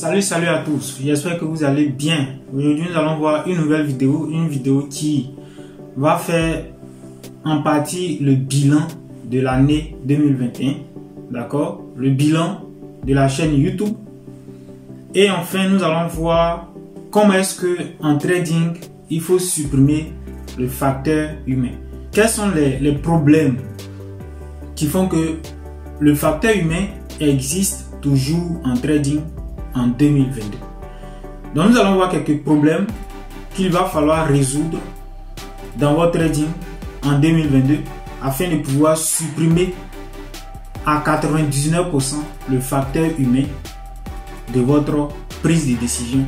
Salut à tous, j'espère que vous allez bien. Aujourd'hui nous allons voir une nouvelle vidéo, qui va faire en partie le bilan de l'année 2021, d'accord? Le bilan de la chaîne YouTube. Et enfin nous allons voir comment est-ce que en trading il faut supprimer le facteur humain. Quels sont les problèmes qui font que le facteur humain existe toujours en trading en 2022. Donc nous allons voir quelques problèmes qu'il va falloir résoudre dans votre trading en 2022 afin de pouvoir supprimer à 99% le facteur humain de votre prise de décision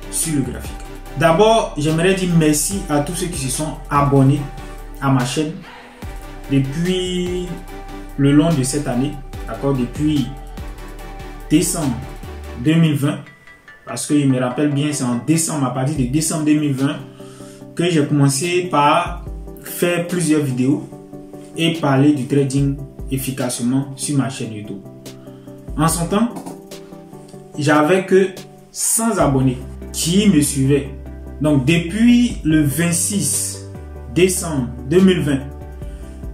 sur le graphique. D'abord, j'aimerais dire merci à tous ceux qui se sont abonnés à ma chaîne depuis le long de cette année, d'accord, depuis décembre 2020, parce que je me rappelle bien, c'est en décembre, à partir de décembre 2020 que j'ai commencé par faire plusieurs vidéos et parler du trading efficacement sur ma chaîne YouTube. En son temps, j'avais que 100 abonnés qui me suivaient. Donc depuis le 26 décembre 2020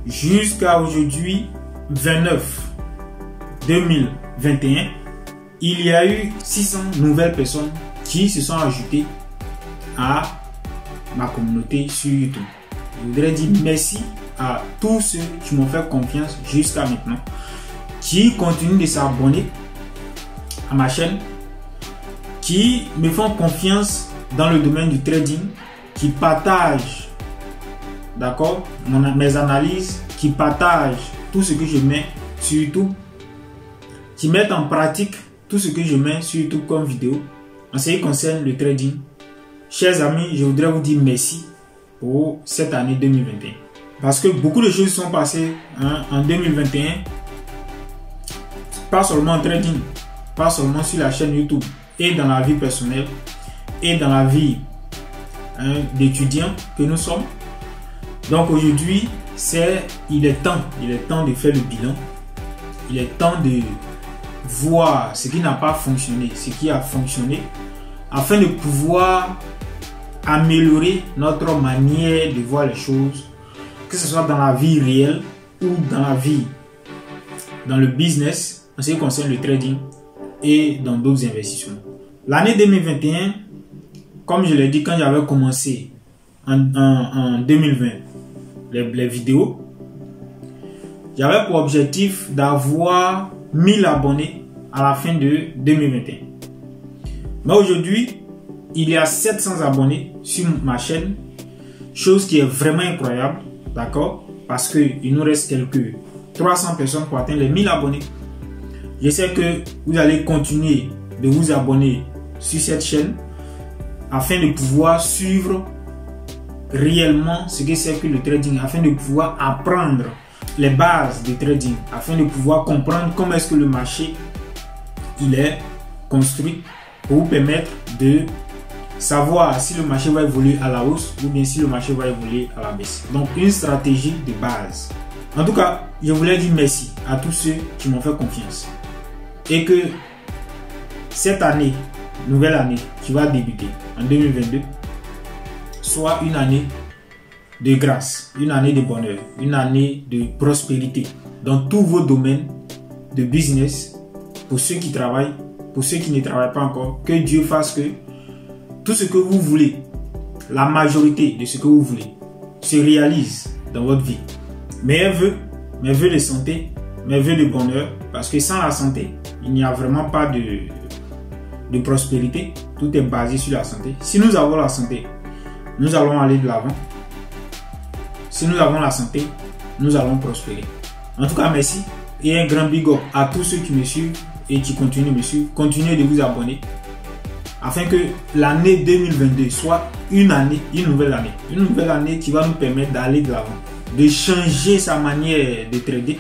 jusqu'à aujourd'hui 29 2021, il y a eu 600 nouvelles personnes qui se sont ajoutées à ma communauté sur YouTube. Je voudrais dire merci à tous ceux qui m'ont fait confiance jusqu'à maintenant, qui continuent de s'abonner à ma chaîne, qui me font confiance dans le domaine du trading, qui partagent, d'accord, mes analyses, qui partagent tout ce que je mets sur YouTube, qui mettent en pratique tout ce que je mets sur YouTube comme vidéo en ce qui concerne le trading. Chers amis, je voudrais vous dire merci pour cette année 2021. Parce que beaucoup de choses sont passées en 2021, pas seulement en trading, pas seulement sur la chaîne YouTube, et dans la vie personnelle, et dans la vie d'étudiant que nous sommes. Donc aujourd'hui, il est temps de faire le bilan. Il est temps de voir ce qui n'a pas fonctionné, ce qui a fonctionné, afin de pouvoir améliorer notre manière de voir les choses, que ce soit dans la vie réelle ou dans le business, en ce qui concerne le trading et dans d'autres investissements. L'année 2021, comme je l'ai dit quand j'avais commencé en 2020 les vidéos, j'avais pour objectif d'avoir 1000 abonnés à la fin de 2021. Mais aujourd'hui, il y a 700 abonnés sur ma chaîne, chose qui est vraiment incroyable, d'accord, parce qu'il nous reste quelques 300 personnes pour atteindre les 1000 abonnés. Je sais que vous allez continuer de vous abonner sur cette chaîne afin de pouvoir suivre réellement ce que c'est que le trading, afin de pouvoir apprendre les bases du trading, afin de pouvoir comprendre comment est-ce que le marché il est construit, pour vous permettre de savoir si le marché va évoluer à la hausse ou bien si le marché va évoluer à la baisse. Donc une stratégie de base. En tout cas, je voulais dire merci à tous ceux qui m'ont fait confiance et que cette année, nouvelle année qui va débuter en 2022, soit une année de grâce, une année de bonheur, une année de prospérité dans tous vos domaines de business, pour ceux qui travaillent, pour ceux qui ne travaillent pas encore. Que Dieu fasse que tout ce que vous voulez, la majorité de ce que vous voulez, se réalise dans votre vie. Mes vœux de santé, mes vœux de bonheur, parce que sans la santé, il n'y a vraiment pas de prospérité. Tout est basé sur la santé. Si nous avons la santé, nous allons aller de l'avant. Si nous avons la santé, nous allons prospérer. En tout cas, merci et un grand big up à tous ceux qui me suivent et qui continuent de me suivre. Continuez de vous abonner afin que l'année 2022 soit une nouvelle année qui va nous permettre d'aller de l'avant, de changer sa manière de trader,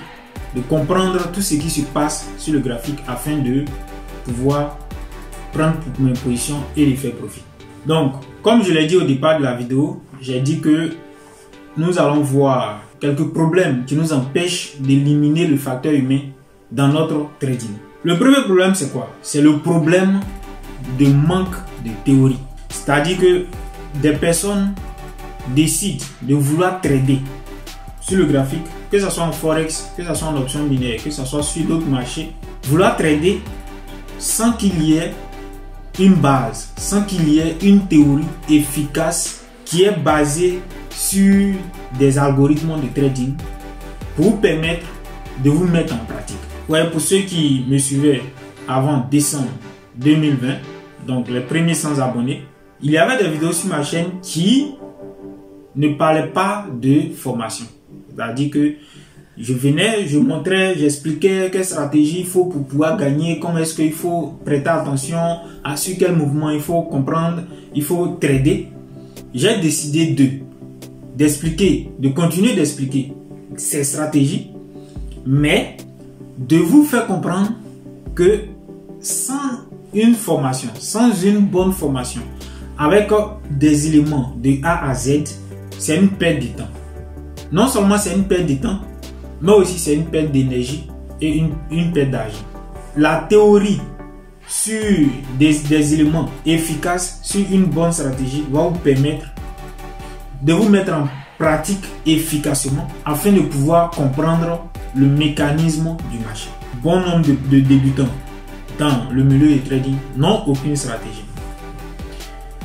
de comprendre tout ce qui se passe sur le graphique afin de pouvoir prendre mes positions et les faire profit. Donc, comme je l'ai dit au départ de la vidéo, j'ai dit que nous allons voir quelques problèmes qui nous empêchent d'éliminer le facteur humain dans notre trading. Le premier problème, c'est quoi? C'est le problème de manque de théorie. C'est-à-dire que des personnes décident de vouloir trader sur le graphique, que ce soit en forex, que ce soit en option binaire, que ce soit sur d'autres marchés, vouloir trader sans qu'il y ait une base, sans qu'il y ait une théorie efficace qui est basée sur des algorithmes de trading pour vous permettre de vous mettre en pratique. Ouais, pour ceux qui me suivaient avant décembre 2020, donc les premiers 100 abonnés, il y avait des vidéos sur ma chaîne qui ne parlaient pas de formation. C'est-à-dire que je venais, je montrais, j'expliquais quelle stratégie il faut pour pouvoir gagner, comment est-ce qu'il faut prêter attention, à sur quel mouvement il faut comprendre, il faut trader. J'ai décidé d'expliquer, de continuer d'expliquer ces stratégies, mais de vous faire comprendre que sans une formation, sans une bonne formation, avec des éléments de A à Z, c'est une perte de temps. Non seulement c'est une perte de temps, mais aussi c'est une perte d'énergie et une perte d'argent. La théorie sur des éléments efficaces, sur une bonne stratégie, va vous permettre de vous mettre en pratique efficacement afin de pouvoir comprendre le mécanisme du marché. Bon nombre de débutants dans le milieu du trading n'ont aucune stratégie.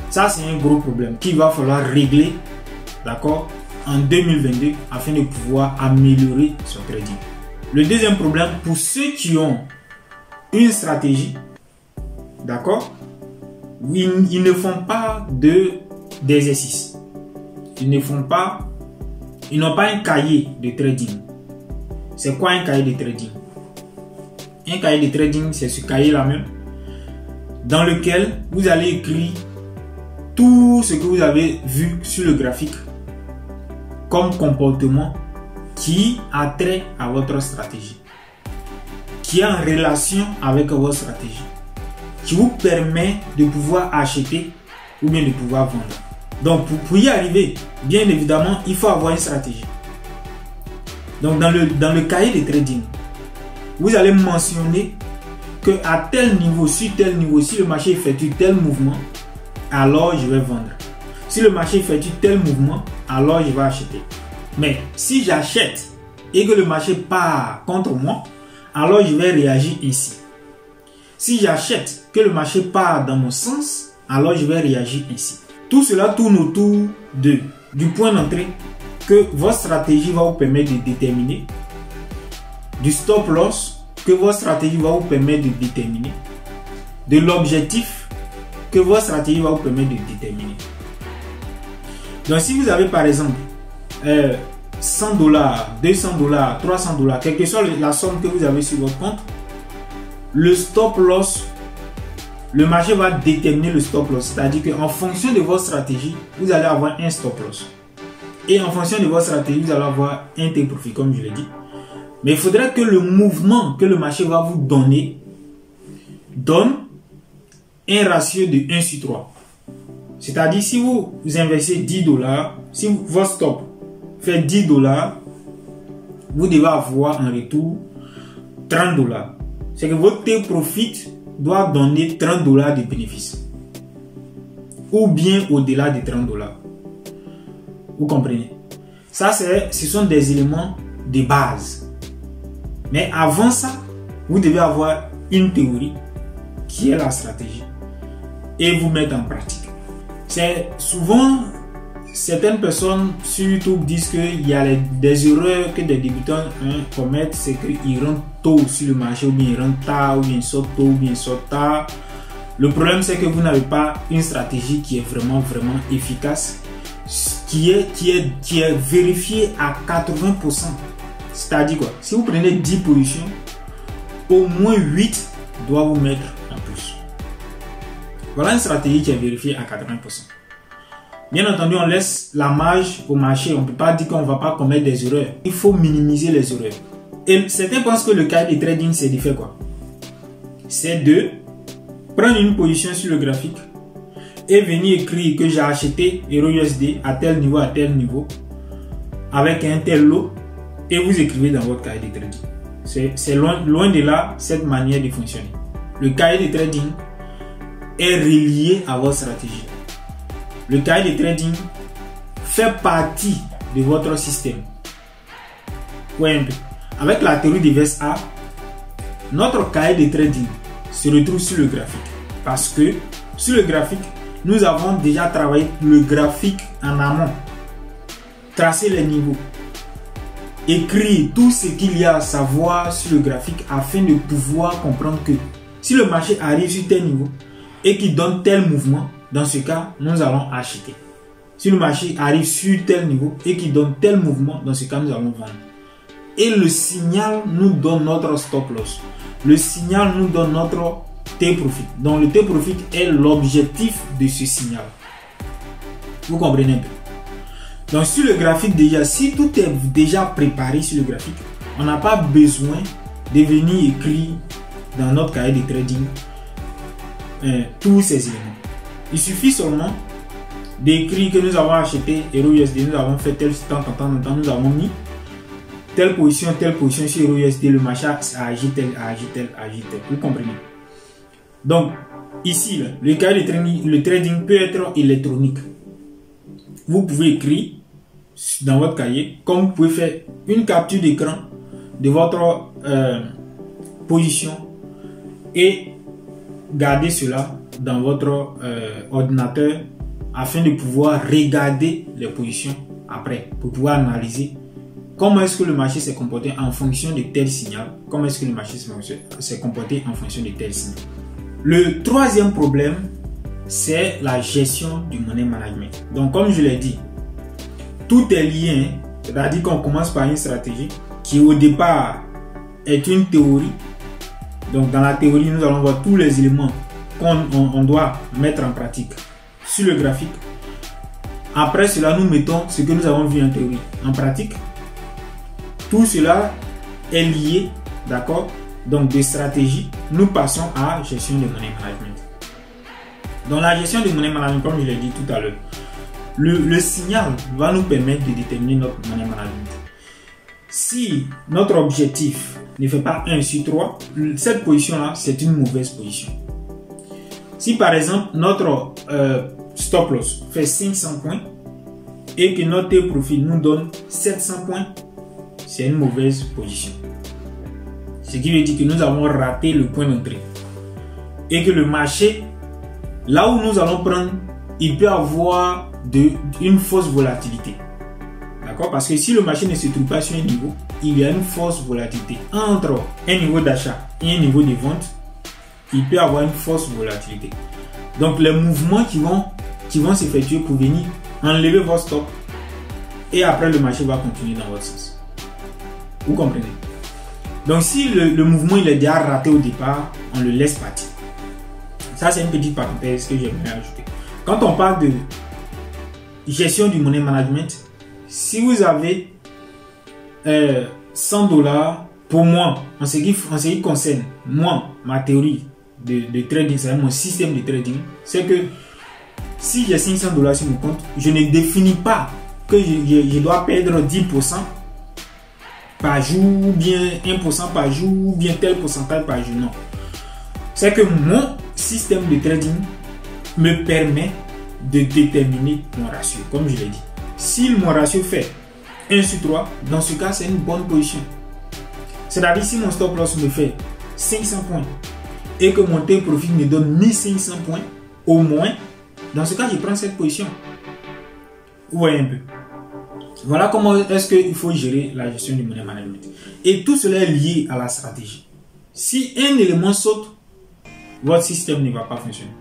Ça, c'est un gros problème qu'il va falloir régler, d'accord, en 2022 afin de pouvoir améliorer son trading. Le deuxième problème, pour ceux qui ont une stratégie, d'accord, ils ne font pas d'exercice. Ils n'ont pas un cahier de trading. C'est quoi un cahier de trading? Un cahier de trading, c'est ce cahier-là même, dans lequel vous allez écrire tout ce que vous avez vu sur le graphique comme comportement qui a trait à votre stratégie, qui est en relation avec votre stratégie, qui vous permet de pouvoir acheter ou bien de pouvoir vendre. Donc pour y arriver, bien évidemment, il faut avoir une stratégie. Donc dans le cahier de trading, vous allez mentionner que à tel niveau, si le marché effectue tel mouvement, alors je vais vendre. Si le marché effectue tel mouvement, alors je vais acheter. Mais si j'achète et que le marché part contre moi, alors je vais réagir ainsi. Si j'achète que le marché part dans mon sens, alors je vais réagir ainsi. Tout cela tourne autour du point d'entrée que votre stratégie va vous permettre de déterminer, du stop loss que votre stratégie va vous permettre de déterminer, de l'objectif que votre stratégie va vous permettre de déterminer. Donc si vous avez par exemple $100, $200, $300, quelle que soit la somme que vous avez sur votre compte, le stop loss, le marché va déterminer le stop loss. C'est-à-dire qu'en fonction de votre stratégie, vous allez avoir un stop loss. Et en fonction de votre stratégie, vous allez avoir un take profit, comme je l'ai dit. Mais il faudrait que le mouvement que le marché va vous donner donne un ratio de 1 sur 3. C'est-à-dire, si vous investissez $10, si votre stop fait $10, vous devez avoir en retour $30. C'est que votre take profit doit donner $30 de bénéfice. Ou bien au-delà de $30. Vous comprenez? Ça, ce sont des éléments de base. Mais avant ça, vous devez avoir une théorie qui est la stratégie et vous mettre en pratique. C'est souvent, certaines personnes sur YouTube disent qu'il y a des erreurs que des débutants commettent, c'est qu'ils rentrent tôt sur le marché, ou bien ils rentrent tard, ou bien ils sortent tôt, ou bien ils sortent tard. Le problème, c'est que vous n'avez pas une stratégie qui est vraiment efficace, qui est vérifiée à 80%. C'est-à-dire quoi? Si vous prenez 10 positions, au moins 8 doivent vous mettre en plus. Voilà une stratégie qui est vérifiée à 80%. Bien entendu, on laisse la marge au marché. On ne peut pas dire qu'on ne va pas commettre des erreurs. Il faut minimiser les erreurs. Et certains pensent que le cahier de trading, c'est de faire quoi? C'est de prendre une position sur le graphique et venir écrire que j'ai acheté EURUSD à tel niveau, avec un tel lot, et vous écrivez dans votre cahier de trading. C'est loin de là cette manière de fonctionner. Le cahier de trading est relié à votre stratégie. Le cahier de trading fait partie de votre système. Ouais, avec la théorie des VSA, notre cahier de trading se retrouve sur le graphique. Parce que sur le graphique, nous avons déjà travaillé le graphique en amont, tracé les niveaux, écrit tout ce qu'il y a à savoir sur le graphique afin de pouvoir comprendre que si le marché arrive sur tel niveau et qu'il donne tel mouvement, dans ce cas, nous allons acheter. Si le marché arrive sur tel niveau et qu'il donne tel mouvement, dans ce cas, nous allons vendre. Et le signal nous donne notre stop loss. Le signal nous donne notre T-profit. Donc le T-profit est l'objectif de ce signal. Vous comprenez un peu? Donc sur le graphique déjà, si tout est déjà préparé sur le graphique, on n'a pas besoin de venir écrire dans notre cahier de trading tous ces éléments. Il suffit seulement d'écrire que nous avons acheté EURUSD, nous avons fait tel temps, nous avons mis telle position sur EURUSD, le marché a agi tel. Vous comprenez? Donc, ici, là, le cahier de trading, le trading peut être électronique. Vous pouvez écrire dans votre cahier, comme vous pouvez faire une capture d'écran de votre position et garder cela dans votre ordinateur afin de pouvoir regarder les positions après, pour pouvoir analyser comment est-ce que le marché s'est comporté en fonction de tel signal, comment est-ce que le marché s'est comporté en fonction de tel signal. Le troisième problème, c'est la gestion du money management. Donc, comme je l'ai dit, tout est lié, c'est-à-dire qu'on commence par une stratégie qui au départ est une théorie. Donc, dans la théorie, nous allons voir tous les éléments qu'on doit mettre en pratique sur le graphique. Après cela, nous mettons ce que nous avons vu en théorie en pratique. Tout cela est lié, d'accord? Donc, des stratégies, nous passons à gestion de money management. Dans la gestion de money management, comme je l'ai dit tout à l'heure, le signal va nous permettre de déterminer notre money management. Si notre objectif ne fait pas 1 sur 3, cette position-là, c'est une mauvaise position. Si par exemple, notre stop loss fait 500 points et que notre profit nous donne 700 points, c'est une mauvaise position. Ce qui veut dire que nous avons raté le point d'entrée. Et que le marché, là où nous allons prendre, il peut avoir une fausse volatilité. D'accord? Parce que si le marché ne se trouve pas sur un niveau, il y a une fausse volatilité. Entre un niveau d'achat et un niveau de vente, il peut avoir une fausse volatilité. Donc les mouvements qui vont s'effectuer pour venir enlever votre stop et après le marché va continuer dans votre sens. Vous comprenez? Donc si le mouvement il est déjà raté au départ, on le laisse partir. Ça c'est une petite parenthèse que j'aimerais ajouter. Quand on parle de gestion du money management, si vous avez $100, pour moi, en ce qui concerne moi, ma théorie de trading, c'est mon système de trading, c'est que si j'ai $500 sur mon compte, je ne définis pas que je dois perdre 10% par jour, ou bien 1% par jour, ou bien tel pourcentage par jour. Non. C'est que mon système de trading me permet de déterminer mon ratio, comme je l'ai dit. Si mon ratio fait 1 sur 3, dans ce cas, c'est une bonne position. C'est-à-dire, si mon stop loss me fait 500 points et que mon take profit me donne 1500 points, au moins, dans ce cas, je prends cette position. Vous voyez un peu. Voilà comment est-ce qu'il faut gérer la gestion du money management. Et tout cela est lié à la stratégie. Si un élément saute, votre système ne va pas fonctionner.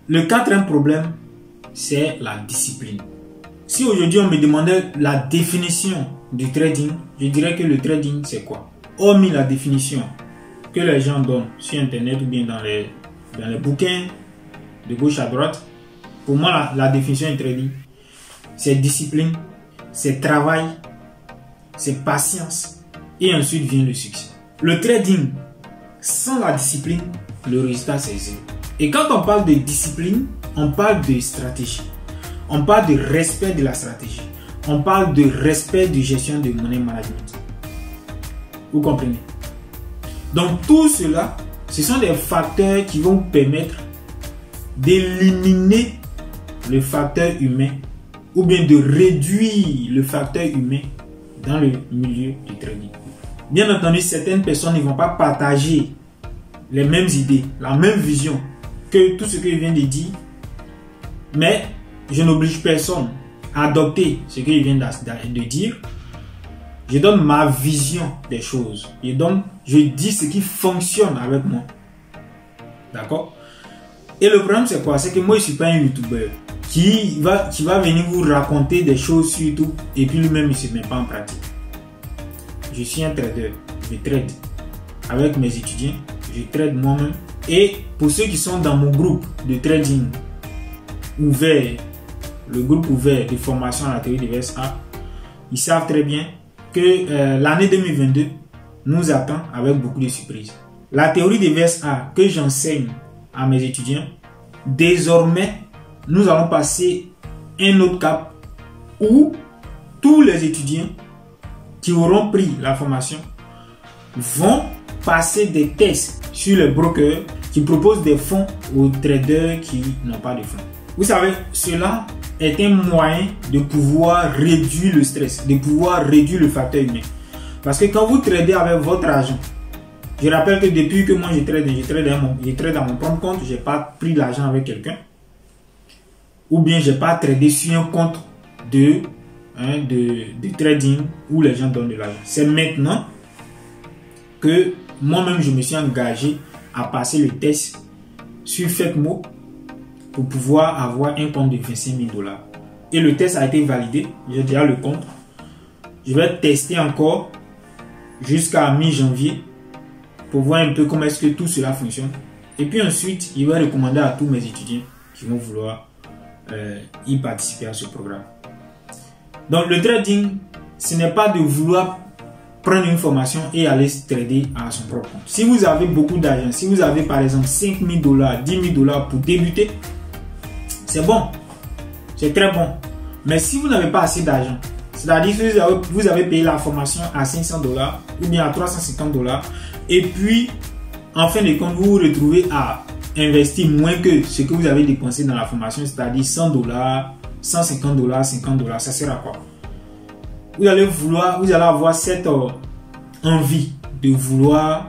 Le quatrième problème, c'est la discipline. Si aujourd'hui on me demandait la définition du trading, je dirais que le trading c'est quoi? Hormis la définition que les gens donnent sur internet ou bien dans les bouquins de gauche à droite, pour moi la définition du trading, c'est discipline, c'est travail, c'est patience et ensuite vient le succès. Le trading sans la discipline, le résultat c'est zéro. Et quand on parle de discipline, on parle de stratégie. On parle de respect de la stratégie. on parle de respect de gestion de money management. Vous comprenez? Donc tout cela, ce sont des facteurs qui vont permettre d'éliminer le facteur humain ou bien de réduire le facteur humain dans le milieu du trading. Bien entendu, certaines personnes ne vont pas partager les mêmes idées, la même vision que tout ce que je viens de dire, mais je n'oblige personne à adopter ce que je viens de dire. Je donne ma vision des choses. Je dis ce qui fonctionne avec moi. D'accord? Et le problème, c'est quoi? C'est que moi, je ne suis pas un YouTuber qui va venir vous raconter des choses sur YouTube et puis lui-même, il ne se met pas en pratique. Je suis un trader. Je trade avec mes étudiants. Je trade moi-même. Et pour ceux qui sont dans mon groupe de trading ouvert, le groupe ouvert de formation à la théorie des VSA, ils savent très bien que l'année 2022 nous attend avec beaucoup de surprises. La théorie des VSA que j'enseigne à mes étudiants, désormais, nous allons passer un autre cap où tous les étudiants qui auront pris la formation vont passer des tests sur les brokers qui proposent des fonds aux traders qui n'ont pas de fonds. Vous savez, cela est un moyen de pouvoir réduire le stress, de pouvoir réduire le facteur humain. Parce que quand vous tradez avec votre argent, je rappelle que depuis que moi je trade dans mon propre compte, je n'ai pas pris l'argent avec quelqu'un. Ou bien je n'ai pas tradé sur un compte de trading où les gens donnent de l'argent. C'est maintenant que moi-même je me suis engagé à passer le test sur FECMO pour pouvoir avoir un compte de 25 000 $. Et le test a été validé. J'ai déjà le compte. Je vais tester encore jusqu'à mi-janvier pour voir un peu comment est-ce que tout cela fonctionne. Et puis ensuite, je vais recommander à tous mes étudiants qui vont vouloir y participer à ce programme. Donc le trading, ce n'est pas de vouloir prendre une formation et aller trader à son propre compte. Si vous avez beaucoup d'argent, si vous avez par exemple 5 000 $, 10 000 $ pour débuter, c'est bon, c'est très bon. Mais si vous n'avez pas assez d'argent, c'est-à-dire que vous avez payé la formation à 500 $ ou bien à 350 $, et puis en fin de compte, vous vous retrouvez à investir moins que ce que vous avez dépensé dans la formation, c'est-à-dire 100 $, 150 $, 50 $, ça sert à quoi? Vous allez avoir cette envie de vouloir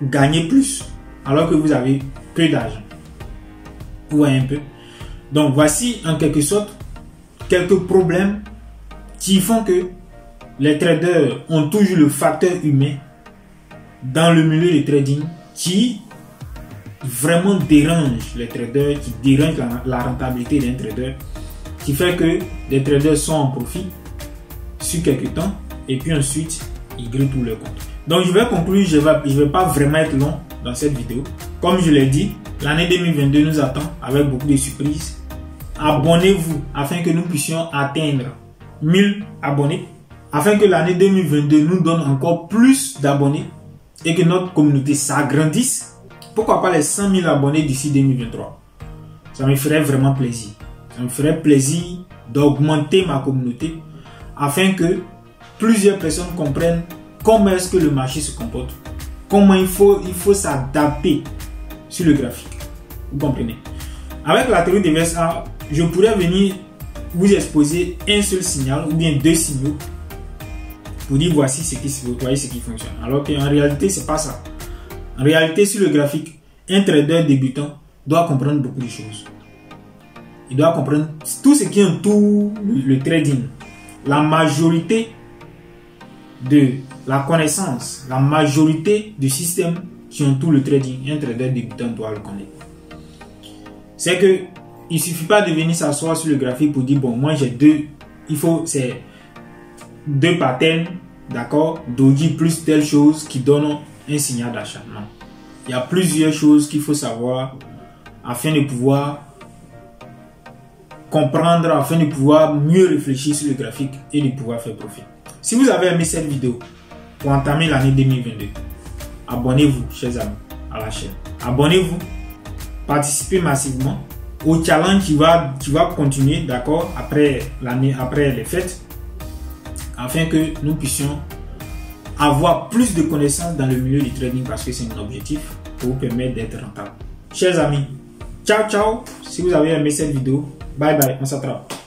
gagner plus alors que vous avez peu d'argent. Vous voyez un peu? Donc voici en quelque sorte quelques problèmes qui font que les traders ont toujours le facteur humain dans le milieu du trading qui vraiment dérange les traders, qui dérange la rentabilité d'un trader, qui fait que les traders sont en profit sur quelques temps et puis ensuite ils grillent tout leur compte. Donc je vais conclure, je vais pas vraiment être long dans cette vidéo. Comme je l'ai dit, l'année 2022 nous attend avec beaucoup de surprises. Abonnez-vous afin que nous puissions atteindre 1000 abonnés, afin que l'année 2022 nous donne encore plus d'abonnés et que notre communauté s'agrandisse. Pourquoi pas les 100 000 abonnés d'ici 2023? Ça me ferait vraiment plaisir. Ça me ferait plaisir d'augmenter ma communauté afin que plusieurs personnes comprennent comment est-ce que le marché se comporte, comment il faut s'adapter sur le graphique. Vous comprenez? Avec la théorie des VSA, je pourrais venir vous exposer un seul signal ou bien deux signaux pour dire voici ce qui fonctionne. Alors qu'en réalité, c'est pas ça. En réalité, sur le graphique, un trader débutant doit comprendre beaucoup de choses. Il doit comprendre tout ce qui entoure le trading. La majorité de la connaissance, la majorité du système qui entoure le trading, un trader débutant doit le connaître. C'est que il ne suffit pas de venir s'asseoir sur le graphique pour dire bon, moi j'ai c'est deux patterns, d'accord, doji plus telle chose qui donnent un signal d'achat. Non. Il y a plusieurs choses qu'il faut savoir afin de pouvoir comprendre, afin de pouvoir mieux réfléchir sur le graphique et de pouvoir faire profit. Si vous avez aimé cette vidéo pour entamer l'année 2022, abonnez-vous, chers amis, à la chaîne. Abonnez-vous, participez massivement au challenge qui va continuer, d'accord, après l'année, après les fêtes, afin que nous puissions avoir plus de connaissances dans le milieu du trading, parce que c'est mon objectif pour vous permettre d'être rentable. Chers amis, ciao ciao. Si vous avez aimé cette vidéo, bye bye, on s'attrape.